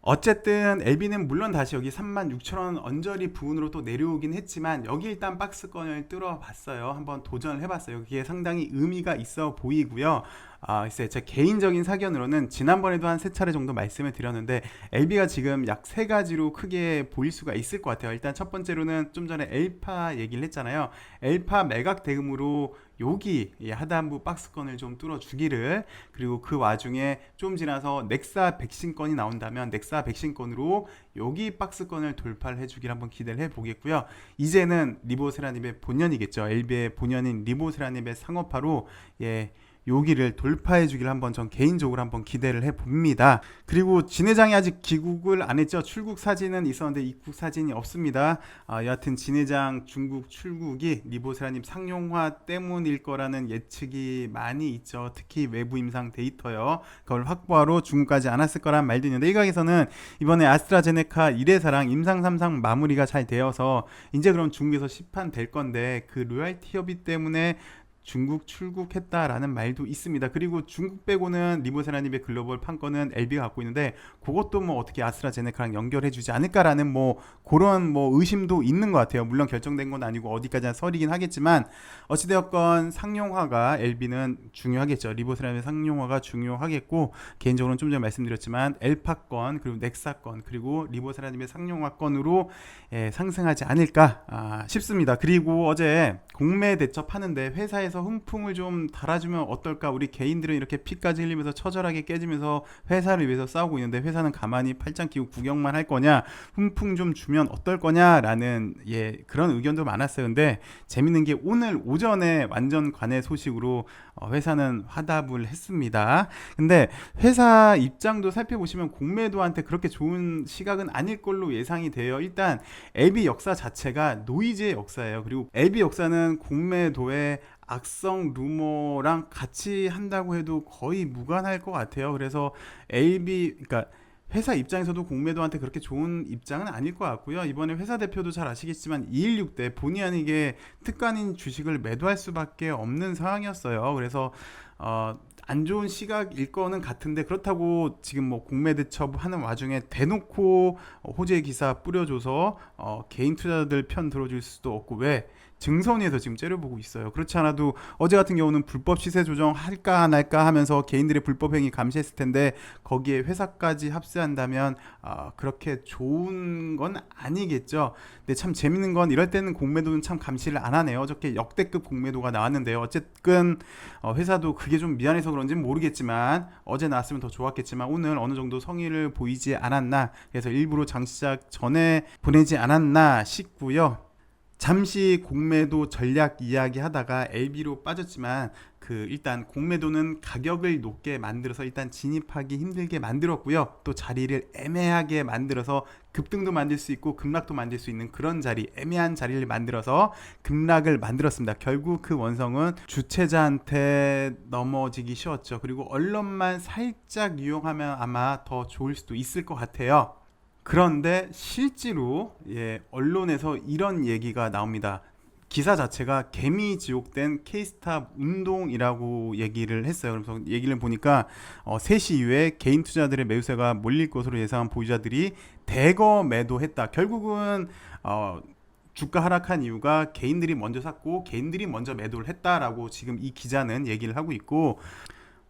어쨌든 LB는 물론 다시 여기 36,000원 언저리 부분으로 또 내려오긴 했지만 여기 일단 박스권을 뚫어봤어요. 한번 도전을 해봤어요. 그게 상당히 의미가 있어 보이고요. 글쎄 제 개인적인 사견으로는 지난번에도 한 세 차례 정도 말씀을 드렸는데 LB가 지금 약 세 가지로 크게 보일 수가 있을 것 같아요. 일단 첫 번째로는 좀 전에 엘파 얘기를 했잖아요. 엘파 매각 대금으로 여기 하단부 박스권을 좀 뚫어주기를, 그리고 그 와중에 좀 지나서 넥사 백신권이 나온다면 넥사 백신권으로 여기 박스권을 돌파를 해주기를 한번 기대를 해보겠고요. 이제는 리보세라님의 본연이겠죠. LB의 본연인 리보세라님의 상업화로 여기를 돌파해 주기를 한번 전 개인적으로 한번 기대를 해 봅니다. 그리고 진 회장이 아직 귀국을 안 했죠. 출국 사진은 있었는데 입국 사진이 없습니다. 여하튼 진 회장 중국 출국이 리보세라님 상용화 때문일 거라는 예측이 많이 있죠. 특히 외부 임상 데이터요. 그걸 확보하러 중국까지 안 왔을 거란 말도 있는데, 일각에서는 이번에 아스트라제네카 1회사랑 임상 3상 마무리가 잘 되어서 이제 그럼 중국에서 시판될 건데 그 로얄티 협의 때문에 중국 출국했다라는 말도 있습니다. 그리고 중국 빼고는 리보세라님의 글로벌 판권은 LB가 갖고 있는데 그것도 뭐 어떻게 아스트라제네카랑 연결해주지 않을까라는 뭐 그런 뭐 의심도 있는 것 같아요. 물론 결정된 건 아니고 어디까지나 설이긴 하겠지만 어찌되었건 상용화가 LB는 중요하겠죠. 리보세라님의 상용화가 중요하겠고, 개인적으로는 좀 전에 말씀드렸지만 엘파권 그리고 넥사권 그리고 리보세라님의 상용화권으로 상승하지 않을까 싶습니다. 그리고 어제 공매 대첩하는데 회사에서 훈풍을 좀 달아주면 어떨까? 우리 개인들은 이렇게 피까지 흘리면서 처절하게 깨지면서 회사를 위해서 싸우고 있는데 회사는 가만히 팔짱 끼고 구경만 할 거냐? 훈풍 좀 주면 어떨 거냐라는 그런 의견도 많았어요. 근데 재밌는 게 오늘 오전에 완전 관해 소식으로 회사는 화답을 했습니다. 근데 회사 입장도 살펴보시면 공매도한테 그렇게 좋은 시각은 아닐 걸로 예상이 돼요. 일단 LB 역사 자체가 노이즈의 역사예요. 그리고 LB 역사는 공매도의 악성 루머랑 같이 한다고 해도 거의 무관할 것 같아요. 그래서 그러니까 회사 입장에서도 공매도한테 그렇게 좋은 입장은 아닐 것 같고요. 이번에 회사 대표도 잘 아시겠지만 216 때 본의 아니게 특간인 주식을 매도할 수밖에 없는 상황이었어요. 그래서 안 좋은 시각일 거는 같은데, 그렇다고 지금 뭐 공매 대첩하는 와중에 대놓고 호재 기사 뿌려줘서 개인 투자자들 편 들어줄 수도 없고, 왜 증선위에서 지금 째려보고 있어요. 그렇지 않아도 어제 같은 경우는 불법 시세 조정 할까 안 할까 하면서 개인들의 불법 행위 감시했을 텐데 거기에 회사까지 합세한다면 그렇게 좋은 건 아니겠죠. 근데 참 재밌는 건 이럴 때는 공매도는 참 감시를 안 하네요. 어저께 역대급 공매도가 나왔는데요. 어쨌든 회사도 그게 좀 미안해서 그런지는 모르겠지만 어제 나왔으면 더 좋았겠지만 오늘 어느 정도 성의를 보이지 않았나, 그래서 일부러 장 시작 전에 보내지 않았나 싶고요. 잠시 공매도 전략 이야기 하다가 LB로 빠졌지만 일단 공매도는 가격을 높게 만들어서 일단 진입하기 힘들게 만들었고요. 또 자리를 애매하게 만들어서 급등도 만들 수 있고 급락도 만들 수 있는 그런 자리, 애매한 자리를 만들어서 급락을 만들었습니다. 결국 그 원성은 주체자한테 넘어지기 쉬웠죠. 그리고 언론만 살짝 이용하면 아마 더 좋을 수도 있을 것 같아요. 그런데 실제로 언론에서 이런 얘기가 나옵니다. 기사 자체가 개미 지옥된 K스탑 운동이라고 얘기를 했어요. 그래서 얘기를 보니까 3시 이후에 개인 투자들의 매수세가 몰릴 것으로 예상한 보유자들이 대거 매도했다. 결국은 주가 하락한 이유가 개인들이 먼저 샀고 개인들이 먼저 매도를 했다라고 지금 이 기자는 얘기를 하고 있고,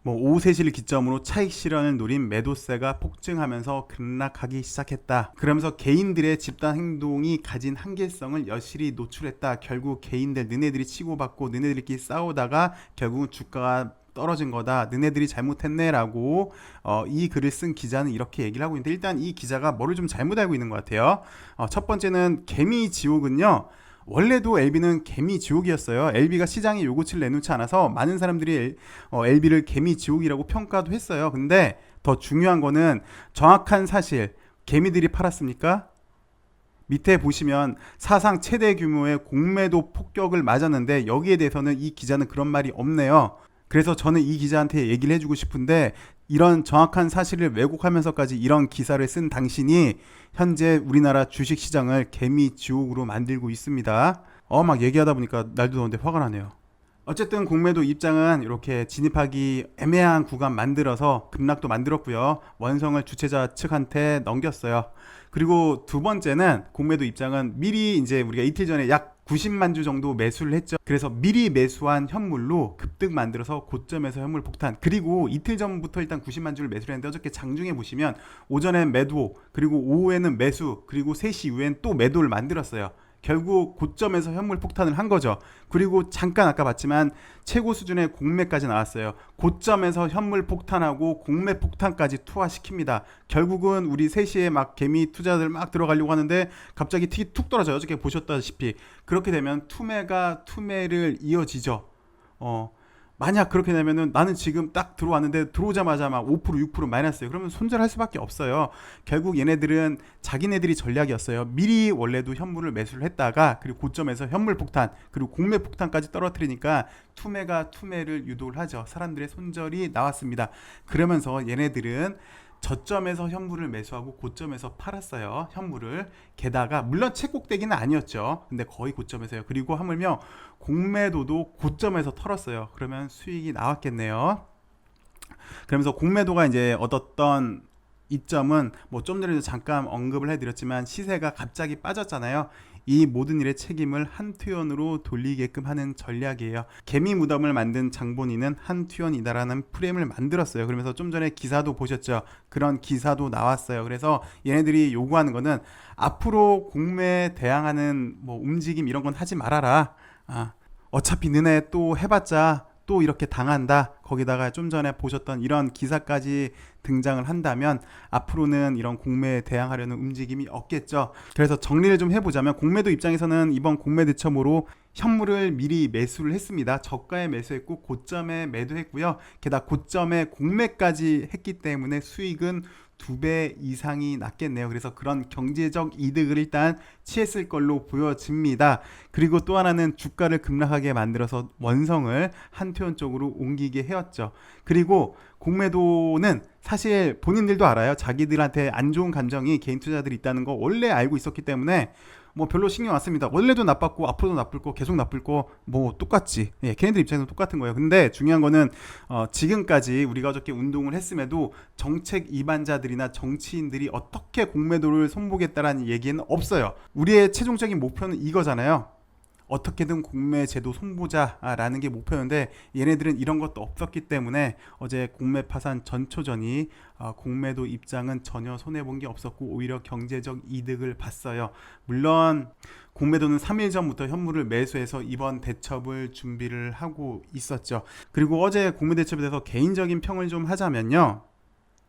뭐 오후 3시를 기점으로 차익 실현을 노린 매도세가 폭증하면서 급락하기 시작했다. 그러면서 개인들의 집단 행동이 가진 한계성을 여실히 노출했다. 결국 개인들 너네들이 치고받고 너네들끼리 싸우다가 결국은 주가가 떨어진 거다. 너네들이 잘못했네라고 이 글을 쓴 기자는 이렇게 얘기를 하고 있는데, 일단 이 기자가 뭐를 좀 잘못 알고 있는 것 같아요. 첫 번째는 개미 지옥은요, 원래도 LB는 개미 지옥이었어요. LB가 시장에 요구치를 내놓지 않아서 많은 사람들이 LB를 개미 지옥이라고 평가도 했어요. 근데 더 중요한 거는 정확한 사실, 개미들이 팔았습니까? 밑에 보시면 사상 최대 규모의 공매도 폭격을 맞았는데 여기에 대해서는 이 기자는 그런 말이 없네요. 그래서 저는 이 기자한테 얘기를 해주고 싶은데, 이런 정확한 사실을 왜곡하면서까지 이런 기사를 쓴 당신이 현재 우리나라 주식시장을 개미 지옥으로 만들고 있습니다. 막 얘기하다 보니까 날도 더운데 화가 나네요. 어쨌든 공매도 입장은 이렇게 진입하기 애매한 구간 만들어서 급락도 만들었고요. 원성을 주최자 측한테 넘겼어요. 그리고 두 번째는 공매도 입장은 미리 이제 우리가 이틀 전에 약 90만 주 정도 매수를 했죠. 그래서 미리 매수한 현물로 급등 만들어서 고점에서 현물 폭탄. 그리고 이틀 전부터 일단 90만 주를 매수를 했는데 어저께 장중에 보시면 오전엔 매도, 그리고 오후에는 매수, 그리고 3시 이후엔 또 매도를 만들었어요. 결국 고점에서 현물 폭탄을 한 거죠. 그리고 잠깐 아까 봤지만 최고 수준의 공매까지 나왔어요. 고점에서 현물 폭탄하고 공매 폭탄까지 투하시킵니다. 결국은 우리 3시에 막 개미 투자들 막 들어가려고 하는데 갑자기 틱이 툭 떨어져요. 어저께 보셨다시피. 그렇게 되면 투매가 투매를 이어지죠. 만약 그렇게 되면은 나는 지금 딱 들어왔는데 들어오자마자 막 5% 6% 마이너스예요. 그러면 손절할 수밖에 없어요. 결국 얘네들은 자기네들이 전략이었어요. 미리 원래도 현물을 매수를 했다가 그리고 고점에서 현물 폭탄 그리고 공매 폭탄까지 떨어뜨리니까 투매가 투매를 유도를 하죠. 사람들의 손절이 나왔습니다. 그러면서 얘네들은 저점에서 현물을 매수하고 고점에서 팔았어요. 현물을. 게다가 물론 최꼭대기는 아니었죠. 근데 거의 고점에서요. 그리고 하물며 공매도도 고점에서 털었어요. 그러면 수익이 나왔겠네요. 그러면서 공매도가 이제 얻었던 이점은 뭐 좀 전에도 잠깐 언급을 해드렸지만 시세가 갑자기 빠졌잖아요. 이 모든 일의 책임을 한투연으로 돌리게끔 하는 전략이에요. 개미 무덤을 만든 장본인은 한투연이다라는 프레임을 만들었어요. 그러면서 좀 전에 기사도 보셨죠. 그런 기사도 나왔어요. 그래서 얘네들이 요구하는 거는 앞으로 공매에 대항하는 뭐 움직임 이런 건 하지 말아라. 어차피 너네 또 해봤자 또 이렇게 당한다. 거기다가 좀 전에 보셨던 이런 기사까지 등장을 한다면 앞으로는 이런 공매에 대항하려는 움직임이 없겠죠. 그래서 정리를 좀 해보자면 공매도 입장에서는 이번 공매 대처모로 현물을 미리 매수를 했습니다. 저가에 매수했고 고점에 매도했고요. 게다가 고점에 공매까지 했기 때문에 수익은 2배 이상이 났겠네요. 그래서 그런 경제적 이득을 일단 취했을 걸로 보여집니다. 그리고 또 하나는 주가를 급락하게 만들어서 원성을 한투원 쪽으로 옮기게 해왔죠. 그리고 공매도는 사실 본인들도 알아요. 자기들한테 안 좋은 감정이 개인 투자들이 있다는 거 원래 알고 있었기 때문에 뭐 별로 신경 안 씁니다. 원래도 나빴고 앞으로도 나쁠 거 계속 나쁠 거 뭐 똑같지. 예, 걔네들 입장에서 똑같은 거예요. 근데 중요한 거는 지금까지 우리가 어저께 운동을 했음에도 정책 이반자들이나 정치인들이 어떻게 공매도를 손보겠다라는 얘기는 없어요. 우리의 최종적인 목표는 이거잖아요. 어떻게든 공매 제도 손보자라는 게 목표였는데 얘네들은 이런 것도 없었기 때문에 어제 공매 파산 전초전이 공매도 입장은 전혀 손해본 게 없었고 오히려 경제적 이득을 봤어요. 물론 공매도는 3일 전부터 현물을 매수해서 이번 대첩을 준비를 하고 있었죠. 그리고 어제 공매 대첩에 대해서 개인적인 평을 좀 하자면요.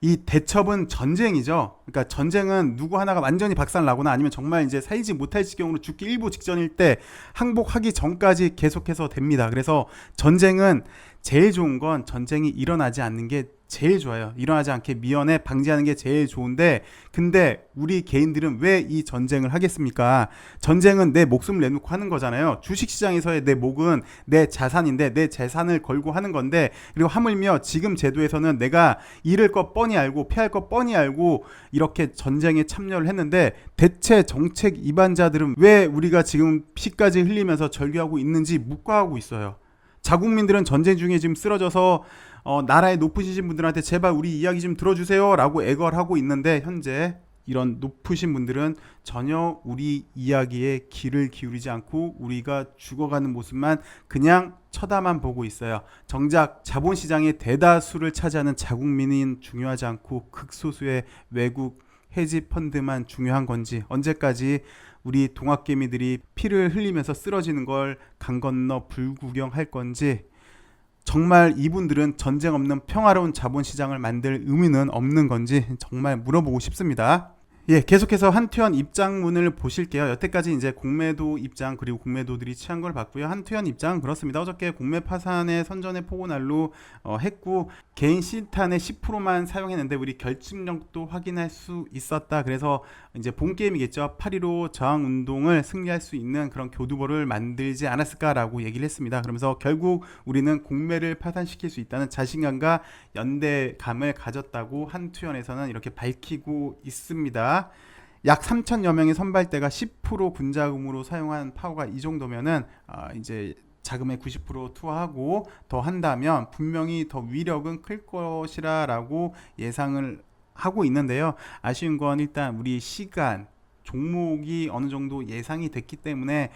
이 대첩은 전쟁이죠. 그러니까 전쟁은 누구 하나가 완전히 박살나거나 아니면 정말 이제 살지 못할 지경으로 죽기 일부 직전일 때 항복하기 전까지 계속해서 됩니다. 그래서 전쟁은 제일 좋은 건 전쟁이 일어나지 않는 게 제일 좋아요. 일어나지 않게 미연에 방지하는 게 제일 좋은데 근데 우리 개인들은 왜 이 전쟁을 하겠습니까? 전쟁은 내 목숨을 내놓고 하는 거잖아요. 주식시장에서의 내 목은 내 자산인데 내 재산을 걸고 하는 건데 그리고 하물며 지금 제도에서는 내가 잃을 것 뻔히 알고 피할 것 뻔히 알고 이렇게 전쟁에 참여를 했는데 대체 정책 이반자들은 왜 우리가 지금 피까지 흘리면서 절규하고 있는지 묵과하고 있어요. 자국민들은 전쟁 중에 지금 쓰러져서 나라에 높으신 분들한테 제발 우리 이야기 좀 들어주세요 라고 애걸 하고 있는데 현재 이런 높으신 분들은 전혀 우리 이야기에 귀를 기울이지 않고 우리가 죽어가는 모습만 그냥 쳐다만 보고 있어요. 정작 자본시장의 대다수를 차지하는 자국민은 중요하지 않고 극소수의 외국 헤지펀드만 중요한 건지 언제까지 우리 동학개미들이 피를 흘리면서 쓰러지는 걸 강 건너 불구경할 건지 정말 이분들은 전쟁 없는 평화로운 자본시장을 만들 의미는 없는 건지 정말 물어보고 싶습니다. 예, 계속해서 한투연 입장문을 보실게요. 여태까지 이제 공매도 입장 그리고 공매도들이 취한 걸 봤고요. 한투연 입장 그렇습니다. 어저께 공매 파산의 선전의 포고날로 했고 개인 실탄의 10%만 사용했는데 우리 결집력도 확인할 수 있었다. 그래서 이제 본 게임이겠죠. 8.15 저항 운동을 승리할 수 있는 그런 교두보를 만들지 않았을까라고 얘기를 했습니다. 그러면서 결국 우리는 공매를 파산시킬 수 있다는 자신감과 연대감을 가졌다고 한투연에서는 이렇게 밝히고 있습니다. 약 3천여 명의 선발대가 10% 군자금으로 사용한 파워가 이 정도면은 이제 자금의 90% 투하하고 더 한다면 분명히 더 위력은 클 것이라고 예상을 하고 있는데요. 아쉬운 건 일단 우리 시간 종목이 어느 정도 예상이 됐기 때문에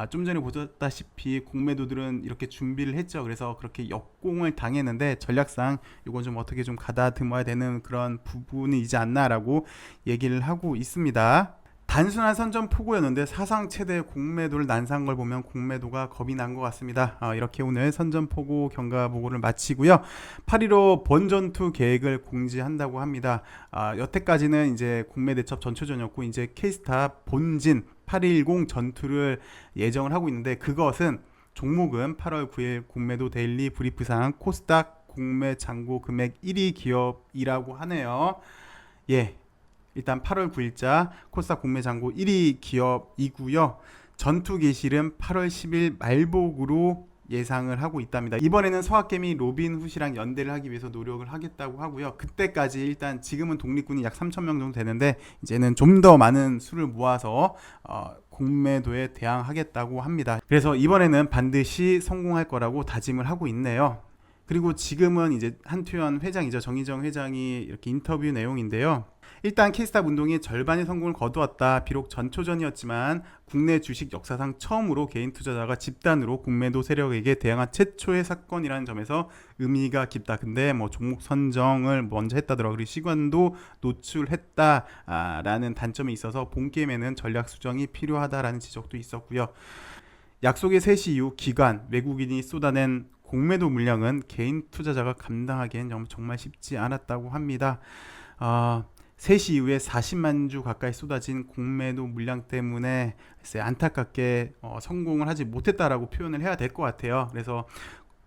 좀 전에 보셨다시피 공매도들은 이렇게 준비를 했죠. 그래서 그렇게 역공을 당했는데 전략상 이건 좀 어떻게 좀 가다듬어야 되는 그런 부분이지 않나라고 얘기를 하고 있습니다. 단순한 선전포고였는데 사상 최대 공매도를 난사한 걸 보면 공매도가 겁이 난 것 같습니다. 이렇게 오늘 선전포고 경과보고를 마치고요. 8.15 본전투 계획을 공지한다고 합니다. 여태까지는 이제 공매대첩 전초전이었고 이제 K스타 본진 8.10 전투를 예정을 하고 있는데 그것은 종목은 8월 9일 공매도 데일리 브리프상 코스닥 공매 잔고 금액 1위 기업이라고 하네요. 예. 일단 8월 9일자 코스닥 공매 잔고 1위 기업이고요. 전투 개시일은 8월 10일 말복으로 예상을 하고 있답니다. 이번에는 서학개미 로빈훗이랑 연대를 하기 위해서 노력을 하겠다고 하고요. 그때까지 일단 지금은 독립군이 약 3,000명 정도 되는데 이제는 좀 더 많은 수를 모아서 공매도에 대항하겠다고 합니다. 그래서 이번에는 반드시 성공할 거라고 다짐을 하고 있네요. 그리고 지금은 이제 한투현 회장이죠. 정의정 회장이 이렇게 인터뷰 내용인데요. 일단 K스타 운동이 절반의 성공을 거두었다. 비록 전초전이었지만 국내 주식 역사상 처음으로 개인 투자자가 집단으로 공매도 세력에게 대항한 최초의 사건이라는 점에서 의미가 깊다. 근데 뭐 종목 선정을 먼저 했다더라고요. 그리고 시간도 노출했다라는 단점이 있어서 본 게임에는 전략 수정이 필요하다라는 지적도 있었고요. 약속의 3시 이후 기관, 외국인이 쏟아낸 공매도 물량은 개인 투자자가 감당하기엔 정말 쉽지 않았다고 합니다. 3시 이후에 40만 주 가까이 쏟아진 공매도 물량 때문에 안타깝게 성공을 하지 못했다라고 표현을 해야 될 것 같아요. 그래서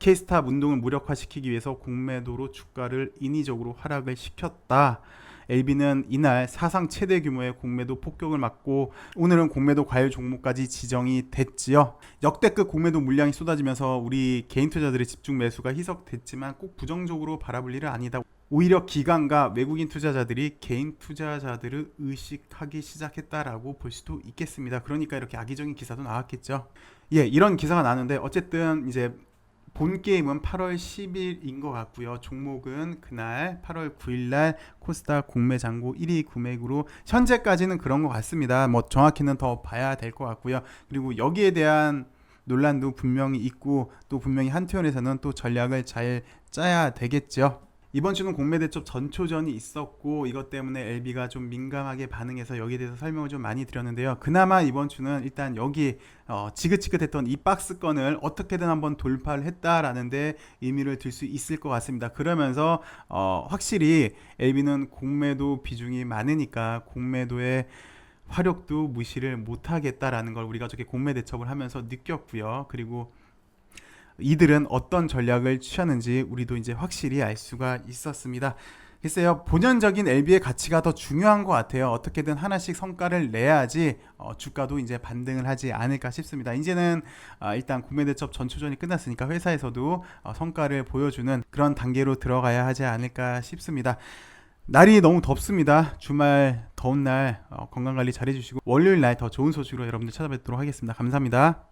K스타 운동을 무력화시키기 위해서 공매도로 주가를 인위적으로 하락을 시켰다. LB는 이날 사상 최대 규모의 공매도 폭격을 맞고 오늘은 공매도 과열 종목까지 지정이 됐지요. 역대급 공매도 물량이 쏟아지면서 우리 개인 투자들의 집중 매수가 희석됐지만 꼭 부정적으로 바라볼 일은 아니다. 오히려 기관과 외국인 투자자들이 개인 투자자들을 의식하기 시작했다라고 볼 수도 있겠습니다. 그러니까 이렇게 악의적인 기사도 나왔겠죠. 예, 이런 기사가 나왔는데 어쨌든 이제 본 게임은 8월 10일인 것 같고요. 종목은 그날 8월 9일날 코스닥 공매 잔고 1위 금액으로 현재까지는 그런 것 같습니다. 뭐 정확히는 더 봐야 될 것 같고요. 그리고 여기에 대한 논란도 분명히 있고 또 분명히 한투현에서는 또 전략을 잘 짜야 되겠죠. 이번 주는 공매대첩 전초전이 있었고 이것 때문에 LB가 좀 민감하게 반응해서 여기에 대해서 설명을 좀 많이 드렸는데요. 그나마 이번 주는 일단 여기 지긋지긋했던 이 박스권을 어떻게든 한번 돌파를 했다라는 데 의미를 둘 수 있을 것 같습니다. 그러면서 확실히 LB는 공매도 비중이 많으니까 공매도의 화력도 무시를 못하겠다라는 걸 우리가 저렇게 공매대첩을 하면서 느꼈고요. 그리고 이들은 어떤 전략을 취하는지 우리도 이제 확실히 알 수가 있었습니다. 글쎄요, 본연적인 LB의 가치가 더 중요한 것 같아요. 어떻게든 하나씩 성과를 내야지 주가도 이제 반등을 하지 않을까 싶습니다. 이제는 일단 공매대첩 전초전이 끝났으니까 회사에서도 성과를 보여주는 그런 단계로 들어가야 하지 않을까 싶습니다. 날이 너무 덥습니다. 주말 더운 날 건강관리 잘 해주시고 월요일 날 더 좋은 소식으로 여러분들 찾아뵙도록 하겠습니다. 감사합니다.